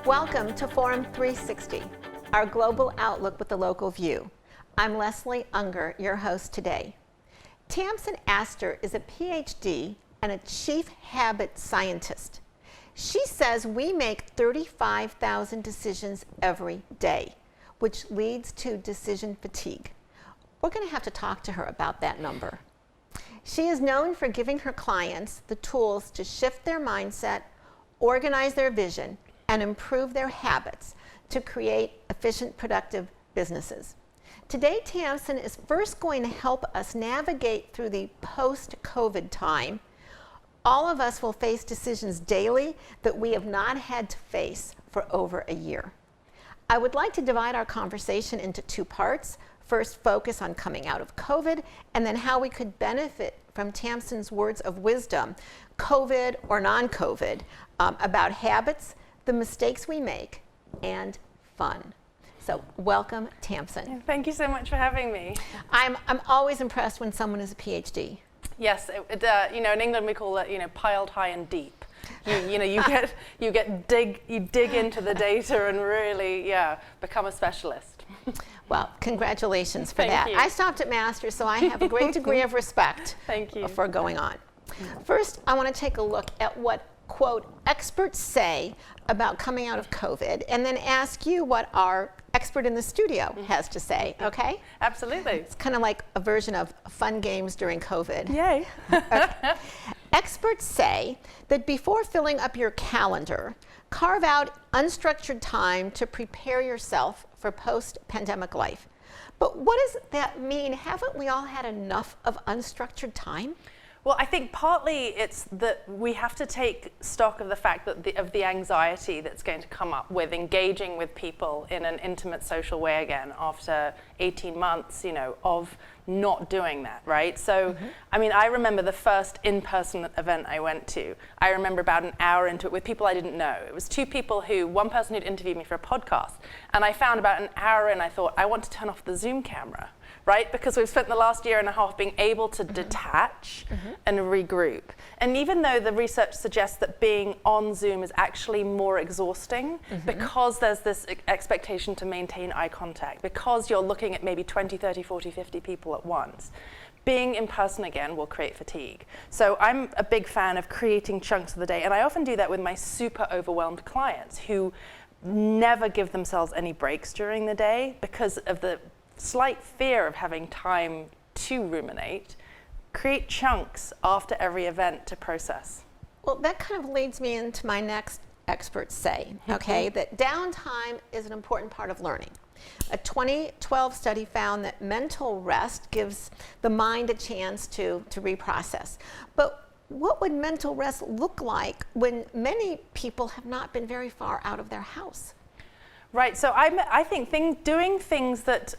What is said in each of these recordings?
Welcome to Forum 360, our global outlook with the local view. I'm Leslie Ungar, your host today. Tamsin Astor is a PhD and a chief habit scientist. She says we make 35,000 decisions every day, which leads to decision fatigue. We're going to have to talk to her about that number. She is known for giving her clients the tools to shift their mindset, organize their vision, and improve their habits to create efficient, productive businesses. Today, Tamsin is first going to help us navigate through the post-COVID time. All of us will face decisions daily that we have not had to face for over a year. I would like to divide our conversation into two parts. First, focus on coming out of COVID, and then how we could benefit from Tamsin's words of wisdom, COVID or non-COVID, about habits, the mistakes we make, and fun. So welcome, Tamsin. Thank you so much for having me. I'm always impressed when someone is a PhD. Yes, in England we call it, piled high and deep. You dig into the data and really, become a specialist. Well, congratulations for that. Thank you. I stopped at master's, so I have a great degree of respect Thank you. for going on. First, I want to take a look at what, quote, experts say about coming out of COVID, and then ask you what our expert in the studio has to say, okay? Absolutely. It's kind of like a version of fun games during COVID. Yay. Experts say that before filling up your calendar, carve out unstructured time to prepare yourself for post-pandemic life. But what does that mean? Haven't we all had enough of unstructured time? Well, I think partly it's that we have to take stock of the fact that of the anxiety that's going to come up with engaging with people in an intimate social way again after 18 months, of not doing that, right? So, I remember the first in-person event I went to. I remember about an hour into it with people I didn't know. It was two people one person who'd interviewed me for a podcast, and I found about an hour in, I thought, I want to turn off the Zoom camera. Right? Because we've spent the last year and a half being able to detach and regroup. And even though the research suggests that being on Zoom is actually more exhausting because there's this expectation to maintain eye contact, because you're looking at maybe 20, 30, 40, 50 people at once, being in person again will create fatigue. So I'm a big fan of creating chunks of the day. And I often do that with my super overwhelmed clients who never give themselves any breaks during the day because of the slight fear of having time to ruminate. Create chunks after every event to process. Well, that kind of leads me into my next experts say, okay, that downtime is an important part of learning. A 2012 study found that mental rest gives the mind a chance to reprocess. But what would mental rest look like when many people have not been very far out of their house? Right, so I think doing things that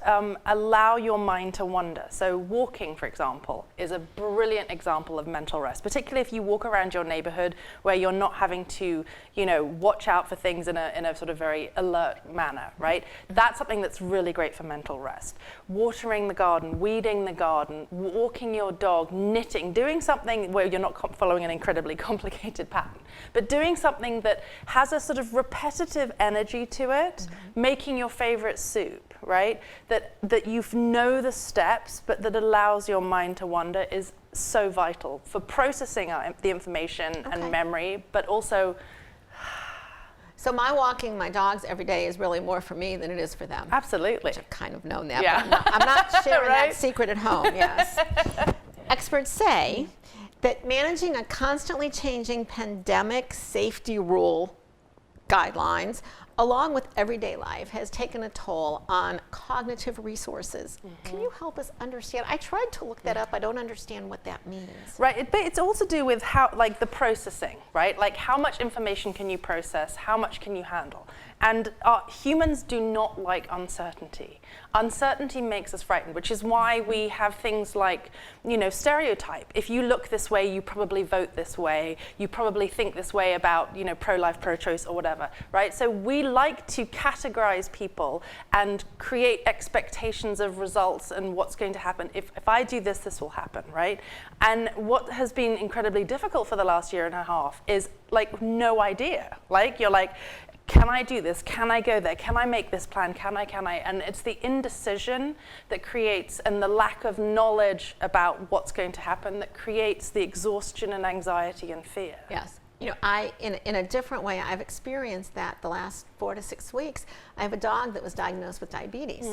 allow your mind to wander. So walking, for example, is a brilliant example of mental rest, particularly if you walk around your neighborhood where you're not having to, watch out for things in a sort of very alert manner, right? That's something that's really great for mental rest. Watering the garden, weeding the garden, walking your dog, knitting, doing something where you're not following an incredibly complicated pattern, but doing something that has a sort of repetitive energy to it. Making your favorite soup, right? That you know the steps, but that allows your mind to wander is so vital for processing the information and memory, but also. So my walking my dogs every day is really more for me than it is for them. Absolutely. Which I've kind of known that, Yeah. but I'm not sharing Right? that secret at home, yes. Experts say that managing a constantly changing pandemic safety rule guidelines along with everyday life has taken a toll on cognitive resources. Can you help us understand? I tried to look that up. I don't understand what that means. Right, but it's also to do with how, the processing, right? Like how much information can you process? How much can you handle? And humans do not like uncertainty. Uncertainty makes us frightened, which is why we have things like, stereotype. If you look this way, you probably vote this way. You probably think this way about, pro-life, pro-choice, or whatever, right? So we like to categorize people and create expectations of results and what's going to happen. If I do this, this will happen, right? And what has been incredibly difficult for the last year and a half is no idea. You're like, can I do this? Can I go there? Can I make this plan? Can I? And it's the indecision that creates, and the lack of knowledge about what's going to happen that creates the exhaustion and anxiety and fear. Yes. In a different way, I've experienced that the last 4 to 6 weeks. I have a dog that was diagnosed with diabetes.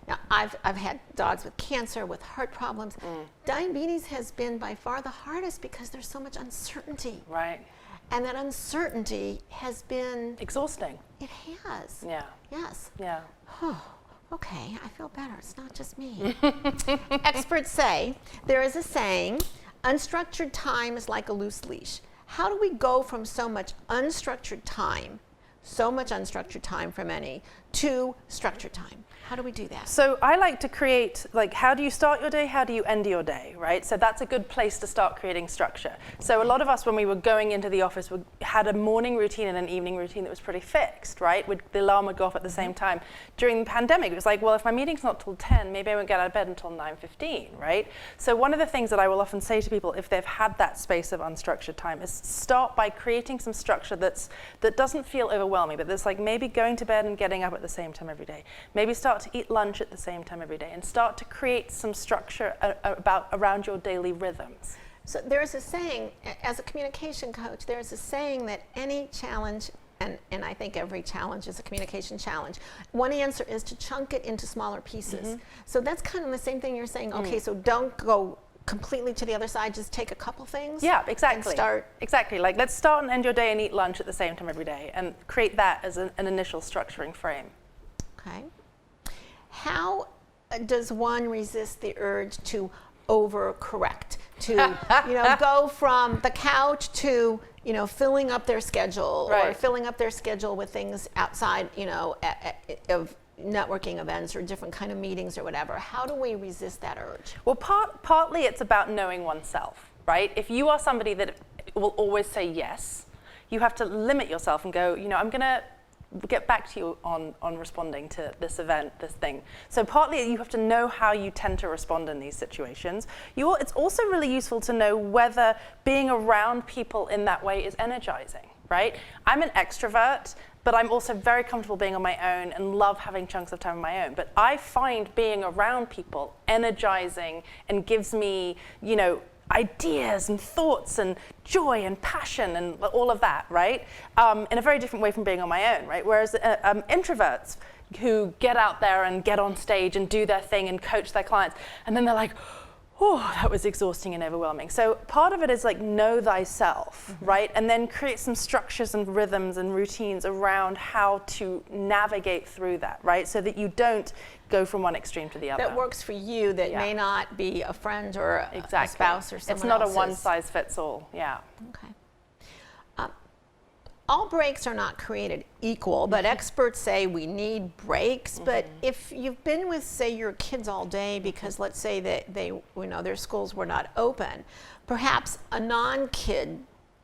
Now, I've had dogs with cancer, with heart problems. Diabetes has been by far the hardest because there's so much uncertainty. Right. And that uncertainty has been exhausting. It has. Yeah. Yes. Yeah. Okay, I feel better. It's not just me. Experts say, there is a saying, unstructured time is like a loose leash. How do we go from so much unstructured time for many, to structured time? How do we do that? So I like to create, how do you start your day? How do you end your day, right? So that's a good place to start creating structure. So a lot of us, when we were going into the office, we had a morning routine and an evening routine that was pretty fixed, right? The alarm would go off at the same time. During the pandemic, it was well, if my meeting's not till 10, maybe I won't get out of bed until 9:15, right? So one of the things that I will often say to people, if they've had that space of unstructured time, is start by creating some structure that doesn't feel overwhelming, but that's maybe going to bed and getting up at the same time every day. Maybe start to eat lunch at the same time every day, and start to create some structure around your daily rhythms. So there's a saying, as a communication coach, there's a saying that any challenge, and I think every challenge is a communication challenge, one answer is to chunk it into smaller pieces. So that's kind of the same thing you're saying, okay, so don't go completely to the other side, just take a couple things. Yeah, exactly. And start. Exactly, let's start and end your day and eat lunch at the same time every day, and create that as an initial structuring frame. Okay. How does one resist the urge to overcorrect, to go from the couch to filling up their schedule, right, or filling up their schedule with things outside of networking events or different kind of meetings or whatever? How do we resist that urge? Well, partly it's about knowing oneself, right? If you are somebody that will always say yes, you have to limit yourself and go, I'm going to get back to you on responding to this event, this thing. So partly you have to know how you tend to respond in these situations. It's also really useful to know whether being around people in that way is energizing, right? I'm an extrovert, but I'm also very comfortable being on my own and love having chunks of time on my own. But I find being around people energizing and gives me, ideas and thoughts and joy and passion and all of that, right? In a very different way from being on my own, right? Whereas introverts who get out there and get on stage and do their thing and coach their clients, and then they're like, oh, that was exhausting and overwhelming. So part of it is know thyself, right? And then create some structures and rhythms and routines around how to navigate through that, right? So that you don't go from one extreme to the other. That works for you, that may not be a friend or a spouse or someone It's not else's. a one-size-fits-all, yeah. Okay. All breaks are not created equal, but experts say we need breaks. But if you've been with, say, your kids all day because let's say that their schools were not open, perhaps a non-kid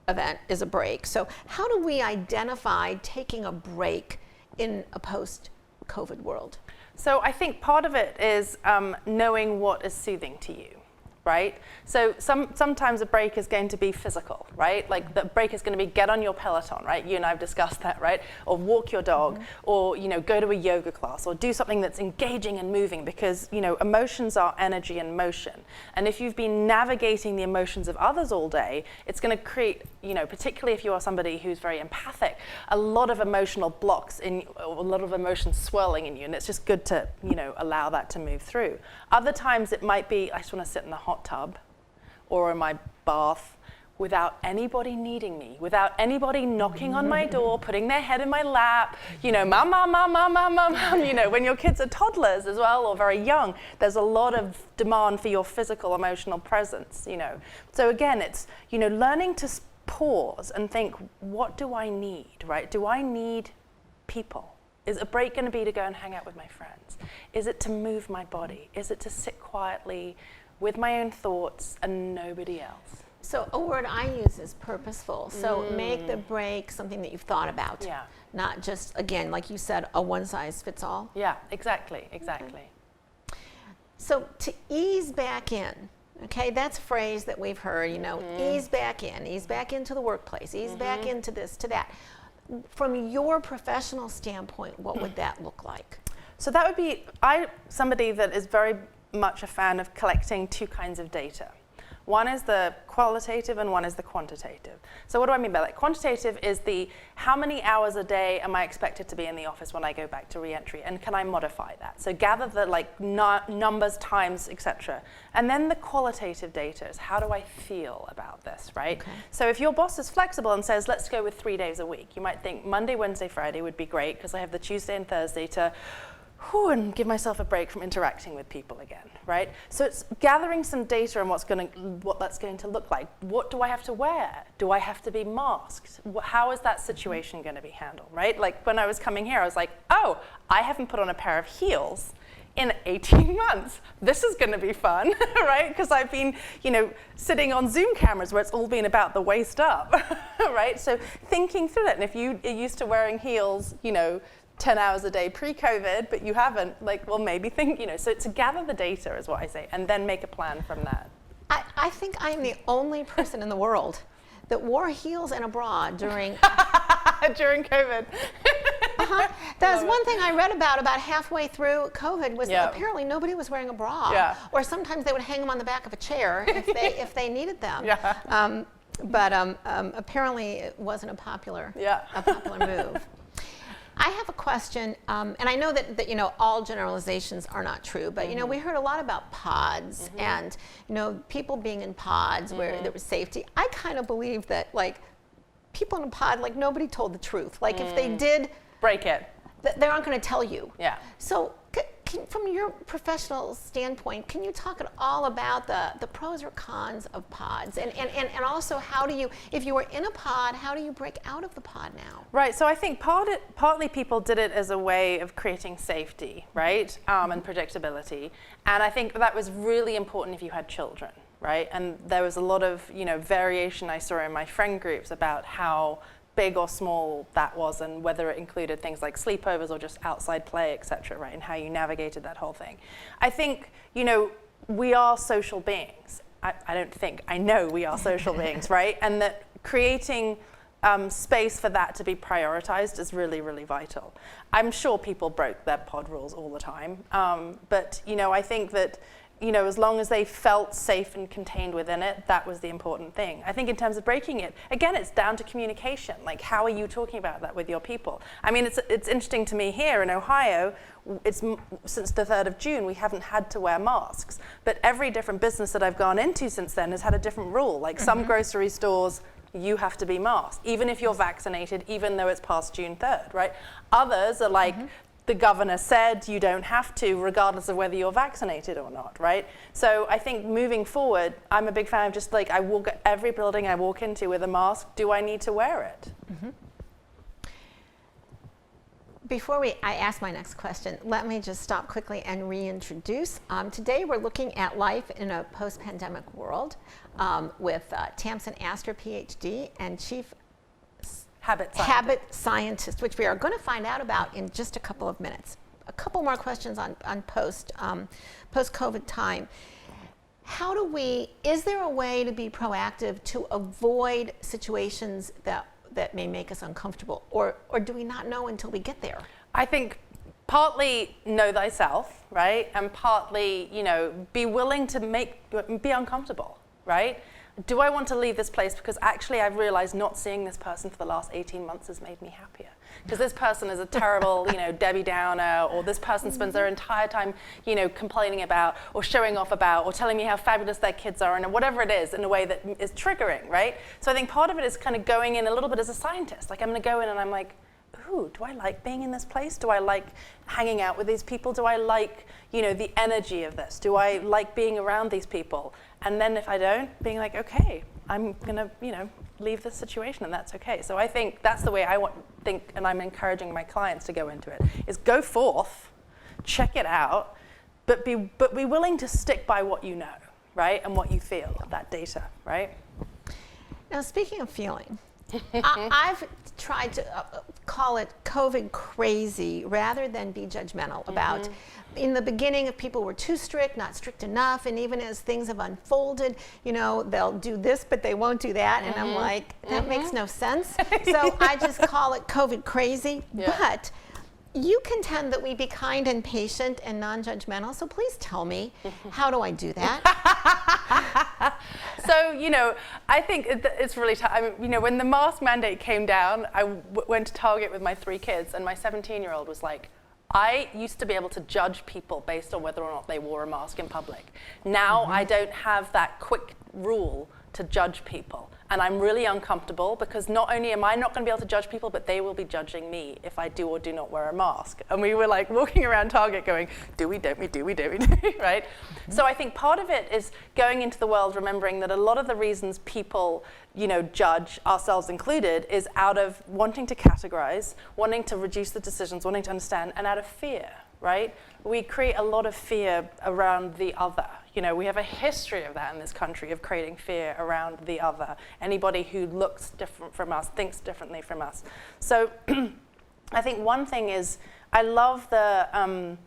event is a break. So how do we identify taking a break in a post-COVID world? So I think part of it is knowing what is soothing to you, right? So sometimes a break is going to be physical, right? The break is going to be get on your Peloton, right? You and I have discussed that, right? Or walk your dog, or go to a yoga class, or do something that's engaging and moving, because emotions are energy and motion. And if you've been navigating the emotions of others all day, it's going to create, particularly if you are somebody who's very empathic, a lot of emotional blocks a lot of emotions swirling in you, and it's just good to allow that to move through. Other times it might be I just want to sit in the hot tub or in my bath without anybody needing me, without anybody knocking on my door, putting their head in my lap, mom, mom, mom, mom, mom, mom, mom. When your kids are toddlers as well, or very young, there's a lot of demand for your physical, emotional presence, So again, it's, learning to pause and think, what do I need, right? Do I need people? Is a break going to be to go and hang out with my friends? Is it to move my body? Is it to sit quietly with my own thoughts and nobody else? So a word I use is purposeful. So make the break something that you've thought about. Yeah. Not just, again, like you said, a one size fits all. Yeah, exactly. So to ease back in, okay, that's a phrase that we've heard, ease back into the workplace, ease back into this, to that. From your professional standpoint, what would that look like? So that would be, somebody that is very much a fan of collecting two kinds of data. One is the qualitative and one is the quantitative. So what do I mean by that? Quantitative is the how many hours a day am I expected to be in the office when I go back to re-entry, and can I modify that? So gather the numbers, times, etc. And then the qualitative data is how do I feel about this, right? Okay. So if your boss is flexible and says, let's go with 3 days a week, you might think Monday, Wednesday, Friday would be great because I have the Tuesday and Thursday to and give myself a break from interacting with people again, right? So it's gathering some data on what that's going to look like. What do I have to wear? Do I have to be masked? How is that situation going to be handled, right? Like when I was coming here, I was like, oh, I haven't put on a pair of heels in 18 months. This is going to be fun, right? Because I've been, sitting on Zoom cameras where it's all been about the waist up, right? So thinking through that, and if you are used to wearing heels, 10 hours a day pre-COVID, but you haven't, maybe think, so to gather the data is what I say, and then make a plan from that. I think I'm the only person in the world that wore heels and a bra during during COVID. That was one thing I read about halfway through COVID was that apparently nobody was wearing a bra. Yeah. Or sometimes they would hang them on the back of a chair if they needed them. Yeah. But apparently it wasn't a popular move. I have a question, and I know that all generalizations are not true, but we heard a lot about pods and people being in pods where there was safety. I kind of believe that people in a pod, nobody told the truth. If they did break it, they aren't going to tell you. Yeah. So from your professional standpoint, can you talk at all about the pros or cons of pods? And also how do you, if you were in a pod, how do you break out of the pod now? Right, so I think partly people did it as a way of creating safety, right, and predictability. And I think that was really important if you had children, right? And there was a lot of, variation I saw in my friend groups about how big or small that was, and whether it included things like sleepovers or just outside play, etc., right, and how you navigated that whole thing. I think, we are social beings. I know we are social beings, right? And that creating space for that to be prioritized is really, really vital. I'm sure people broke their pod rules all the time, but, I think that as long as they felt safe and contained within it, that was the important thing. I think in terms of breaking it, again, it's down to communication. How are you talking about that with your people? I mean, it's interesting to me here in Ohio, since the 3rd of June, we haven't had to wear masks. But every different business that I've gone into since then has had a different rule. Some grocery stores, you have to be masked, even if you're vaccinated, even though it's past June 3rd, right? Others are the governor said you don't have to, regardless of whether you're vaccinated or not, right? So I think moving forward, I'm a big fan of just I walk at every building I walk into with a mask. Do I need to wear it? Before I ask my next question, let me just stop quickly and reintroduce. Today we're looking at life in a post-pandemic world with Tamsin Astor PhD and Chief Habit Scientist, which we are going to find out about in just a couple of minutes. A couple more questions on post-COVID time. Is there a way to be proactive to avoid situations that may make us uncomfortable, or do we not know until we get there? I think partly know thyself, right? And partly, be willing to be uncomfortable, right? Do I want to leave this place because actually I've realized not seeing this person for the last 18 months has made me happier? Because this person is a terrible, Debbie Downer, or this person spends their entire time, complaining about or showing off about or telling me how fabulous their kids are, and whatever it is in a way that is triggering, right? So I think part of it is kind of going in a little bit as a scientist. I'm going to go in and I'm like, ooh, do I like being in this place? Do I like hanging out with these people? Do I like, the energy of this? Do I like being around these people? And then if I don't, being like, okay, I'm gonna, leave this situation, and that's okay. So I think that's the way I think, and I'm encouraging my clients to go into it, is go forth, check it out, but be willing to stick by what you know, right? And what you feel, that data, right? Now, speaking of feeling, I've tried to call it COVID crazy rather than be judgmental about. In the beginning, if people were too strict, not strict enough, and even as things have unfolded, they'll do this, but they won't do that. And I'm like, that makes no sense. So I just call it COVID crazy. Yeah. But you contend that we be kind and patient and non-judgmental. So please tell me, how do I do that? So, I think it's really tough. I mean, when the mask mandate came down, I went to Target with my 3 kids, and my 17-year-old was like, I used to be able to judge people based on whether or not they wore a mask in public. Now I don't have that quick rule to judge people. And I'm really uncomfortable because not only am I not going to be able to judge people, but they will be judging me if I do or do not wear a mask. And we were like walking around Target going, do we, don't we, do we, don't we, right? So I think part of it is going into the world remembering that a lot of the reasons people, judge, ourselves included, is out of wanting to categorize, wanting to reduce the decisions, wanting to understand, and out of fear, right? We create a lot of fear around the other. We have a history of that in this country, of creating fear around the other. Anybody who looks different from us, thinks differently from us. So I think one thing is, I love the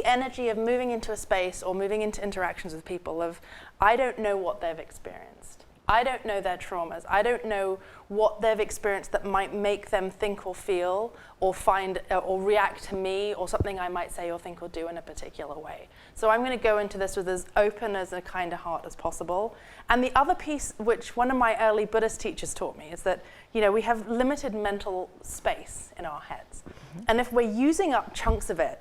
energy of moving into a space or moving into interactions with people of, I don't know what they've experienced. I don't know their traumas. I don't know what they've experienced that might make them think or feel or find or react to me or something I might say or think or do in a particular way. So I'm going to go into this with as open as a kind of heart as possible. And the other piece, which one of my early Buddhist teachers taught me, is that we have limited mental space in our heads. And if we're using up chunks of it,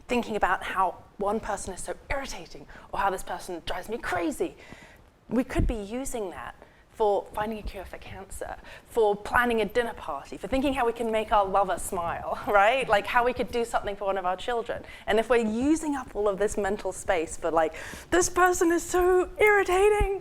thinking about how one person is so irritating or how this person drives me crazy, we could be using that for finding a cure for cancer, for planning a dinner party, for thinking how we can make our lover smile, right? Like how we could do something for one of our children. And if we're using up all of this mental space for like, this person is so irritating,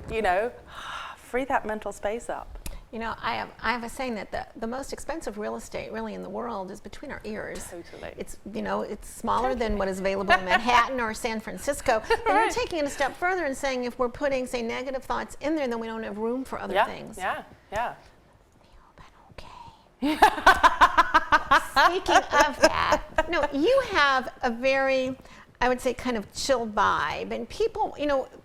free that mental space up. I have a saying that the most expensive real estate really in the world is between our ears. Totally. It's, it's smaller than what is available in Manhattan or San Francisco. And you're taking it a step further and saying if we're putting, say, negative thoughts in there, then we don't have room for other things. Yeah. Okay. Speaking of that, no, you have a very, I would say, kind of chilled vibe, and people,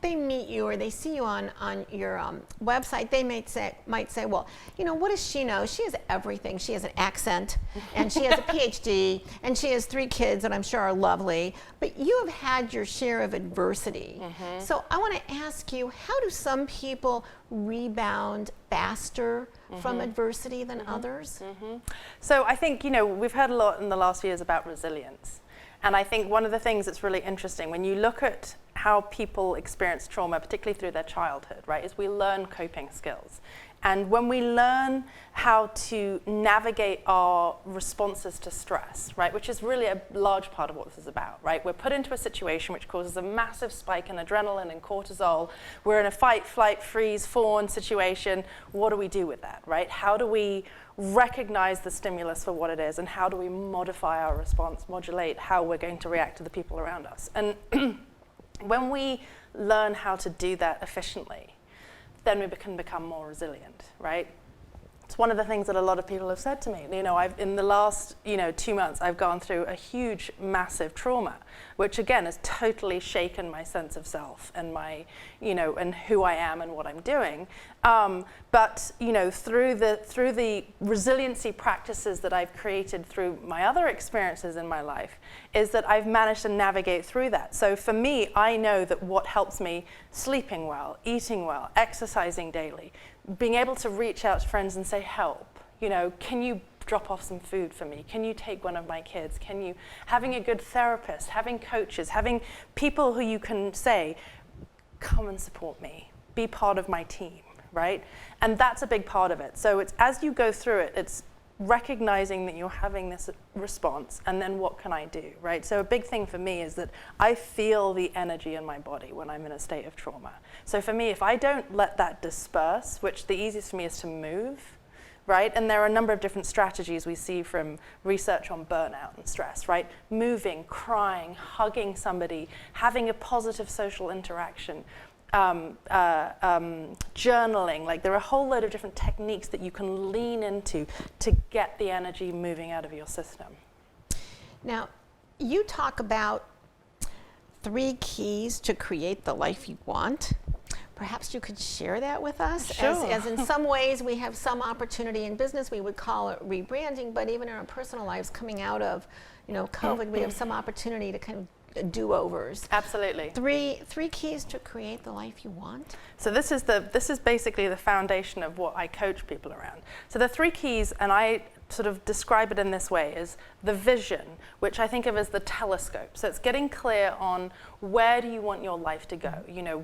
they meet you or they see you on your website. They might say, well, what does she know? She has everything. She has an accent, and she has a PhD, and she has 3 kids that I'm sure are lovely. But you have had your share of adversity. So I want to ask you, how do some people rebound faster from adversity than others? So I think, we've heard a lot in the last few years about resilience. And I think one of the things that's really interesting when you look at how people experience trauma, particularly through their childhood, right, is we learn coping skills. And when we learn how to navigate our responses to stress, right, which is really a large part of what this is about, right? We're put into a situation which causes a massive spike in adrenaline and cortisol. We're in a fight, flight, freeze, fawn situation. What do we do with that, right? How do we recognize the stimulus for what it is, and how do we modify our response, modulate how we're going to react to the people around us? And when we learn how to do that efficiently, then we can become more resilient, right? It's one of the things that a lot of people have said to me. In the last 2 months, I've gone through a huge, massive trauma, which again has totally shaken my sense of self and my, and who I am and what I'm doing. But through the resiliency practices that I've created through my other experiences in my life, is that I've managed to navigate through that. So for me, I know that what helps me, sleeping well, eating well, exercising daily, being able to reach out to friends and say, help, can you drop off some food for me? Can you take one of my kids? Having a good therapist, having coaches, having people who you can say, come and support me, be part of my team, right? And that's a big part of it. So it's as you go through it, it's recognizing that you're having this response, and then what can I do, right? So a big thing for me is that I feel the energy in my body when I'm in a state of trauma. So for me, if I don't let that disperse, which the easiest for me is to move, right? And there are a number of different strategies we see from research on burnout and stress, right? Moving, crying, hugging somebody, having a positive social interaction, journaling. Like, there are a whole load of different techniques that you can lean into to get the energy moving out of your system. Now, you talk about 3 keys to create the life you want. Perhaps you could share that with us? Sure. As in some ways we have some opportunity in business, we would call it rebranding, but even in our personal lives coming out of, COVID, we have some opportunity to kind of do-overs. Absolutely. Three keys to create the life you want. So this is basically the foundation of what I coach people around. So the 3 keys, and I sort of describe it in this way, is the vision, which I think of as the telescope. So it's getting clear on where do you want your life to go?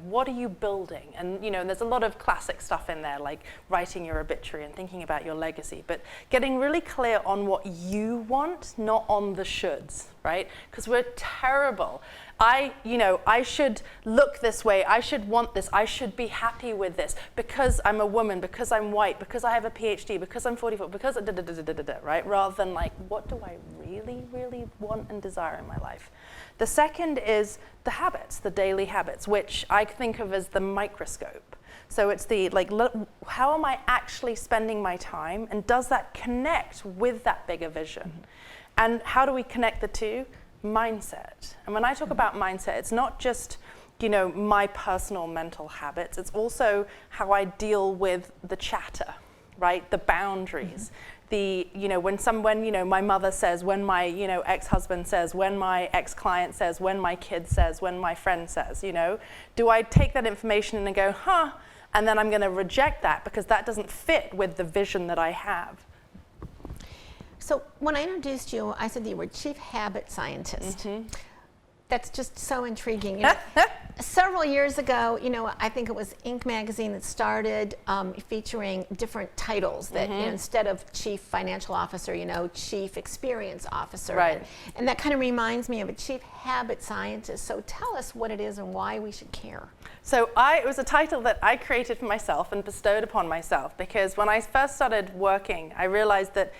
What are you building? And there's a lot of classic stuff in there, like writing your obituary and thinking about your legacy, but getting really clear on what you want, not on the shoulds, right? Because we're terrible. I should look this way, I should want this, I should be happy with this, because I'm a woman, because I'm white, because I have a PhD, because I'm 44, because right? Rather than like, what do I really, really want and desire in my life? The second is the habits, the daily habits, which I think of as the microscope. So it's the, how am I actually spending my time, and does that connect with that bigger vision? And how do we connect the two? Mindset. And when I talk about mindset, it's not just my personal mental habits, it's also how I deal with the chatter, right? The boundaries. The when my mother says, when my ex-husband says, when my ex-client says, when my kid says, when my friend says, do I take that information and go, and then I'm going to reject that because that doesn't fit with the vision that I have? So when I introduced you, I said that you were chief habit scientist. That's just so intriguing. Several years ago, I think it was Inc. magazine that started featuring different titles that instead of chief financial officer, chief experience officer. Right. And that kind of reminds me of a chief habit scientist. So tell us what it is and why we should care. So it was a title that I created for myself and bestowed upon myself, because when I first started working, I realized that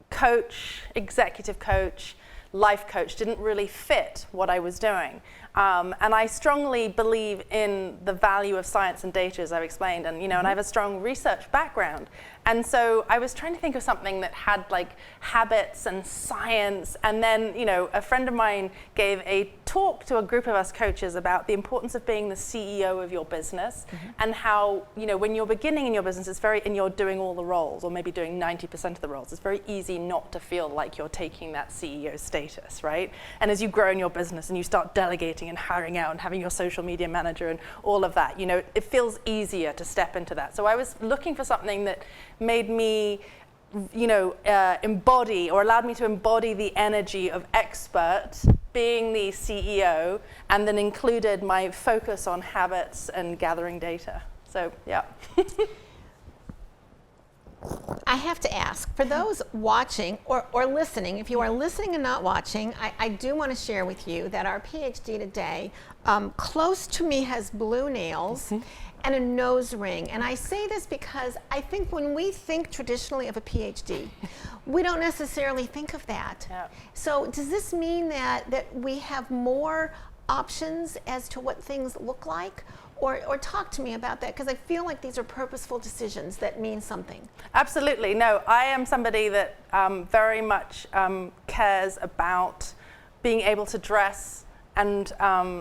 coach, executive coach, life coach didn't really fit what I was doing. And I strongly believe in the value of science and data, as I've explained, and and I have a strong research background. And so I was trying to think of something that had like habits and science. And then, a friend of mine gave a talk to a group of us coaches about the importance of being the CEO of your business, and how, when you're beginning in your business, and you're doing all the roles, or maybe doing 90% of the roles, it's very easy not to feel like you're taking that CEO status, right? And as you grow in your business and you start delegating and hiring out and having your social media manager and all of that, it feels easier to step into that. So I was looking for something that made me embody, or allowed me to embody the energy of expert, being the CEO, and then included my focus on habits and gathering data. So, yeah. I have to ask, for those watching or listening, if you are listening and not watching, I do want to share with you that our PhD today, close to me, has blue nails and a nose ring. And I say this because I think when we think traditionally of a PhD, we don't necessarily think of that. Yeah. So does this mean that we have more options as to what things look like? Or talk to me about that, because I feel like these are purposeful decisions that mean something. Absolutely. No, I am somebody that very much cares about being able to dress and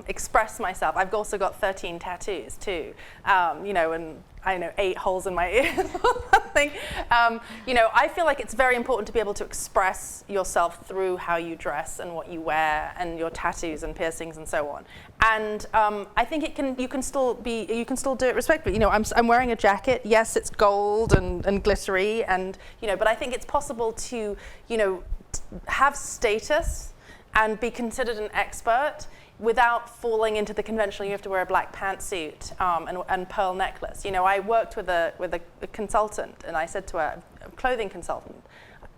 express myself. I've also got 13 tattoos too, and I know 8 holes in my ears or something. I feel like it's very important to be able to express yourself through how you dress and what you wear and your tattoos and piercings and so on. And I think you can still do it respectfully. I'm wearing a jacket. Yes, it's gold and glittery, and but I think it's possible to have status and be considered an expert without falling into the conventional, you have to wear a black pantsuit and pearl necklace. I worked with a consultant, and I said to her, a clothing consultant,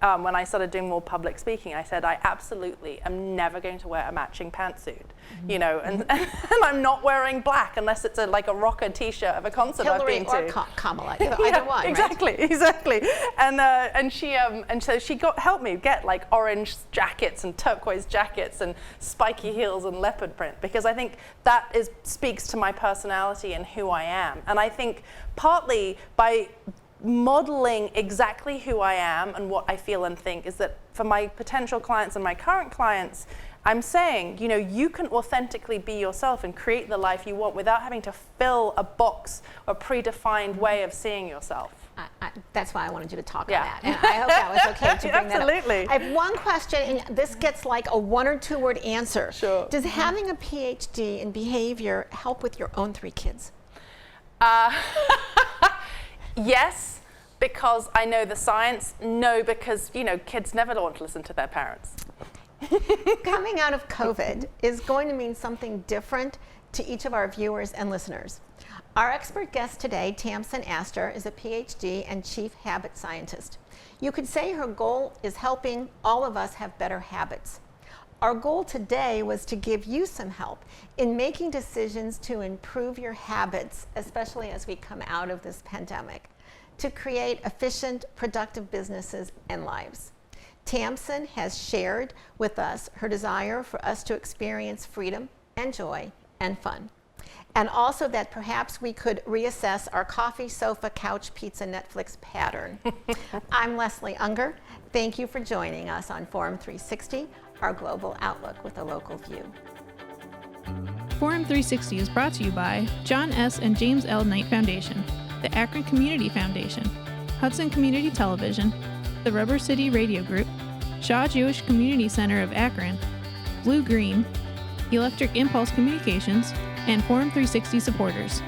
when I started doing more public speaking, I said, I absolutely am never going to wear a matching pantsuit, you know, and I'm not wearing black unless it's like a rocker T-shirt of a concert I've been to. Hillary or Kamala, either one, exactly, right? Exactly. And so she helped me get like orange jackets and turquoise jackets and spiky heels and leopard print, because I think that speaks to my personality and who I am. And I think partly by modeling exactly who I am and what I feel and think is that for my potential clients and my current clients, I'm saying, you know, you can authentically be yourself and create the life you want without having to fill a box or predefined way of seeing yourself. That's why I wanted you to talk on that. And I hope that was okay to bring Absolutely. that up. I have one question, and this gets like a 1 or 2 word answer. Sure. Does having a PhD in behavior help with your own 3 kids? Yes, because I know the science. No, because, you know, kids never want to listen to their parents. Coming out of COVID is going to mean something different to each of our viewers and listeners. Our expert guest today, Tamsin Astor, is a PhD and chief habit scientist. You could say her goal is helping all of us have better habits. Our goal today was to give you some help in making decisions to improve your habits, especially as we come out of this pandemic, to create efficient, productive businesses and lives. Tamsin has shared with us her desire for us to experience freedom and joy and fun. And also that perhaps we could reassess our coffee, sofa, couch, pizza, Netflix pattern. I'm Leslie Ungar. Thank you for joining us on Forum 360, our global outlook with a local view. Forum 360 is brought to you by John S. and James L. Knight Foundation, the Akron Community Foundation, Hudson Community Television, the Rubber City Radio Group, Shaw Jewish Community Center of Akron, Blue Green, Electric Impulse Communications, and Forum 360 supporters.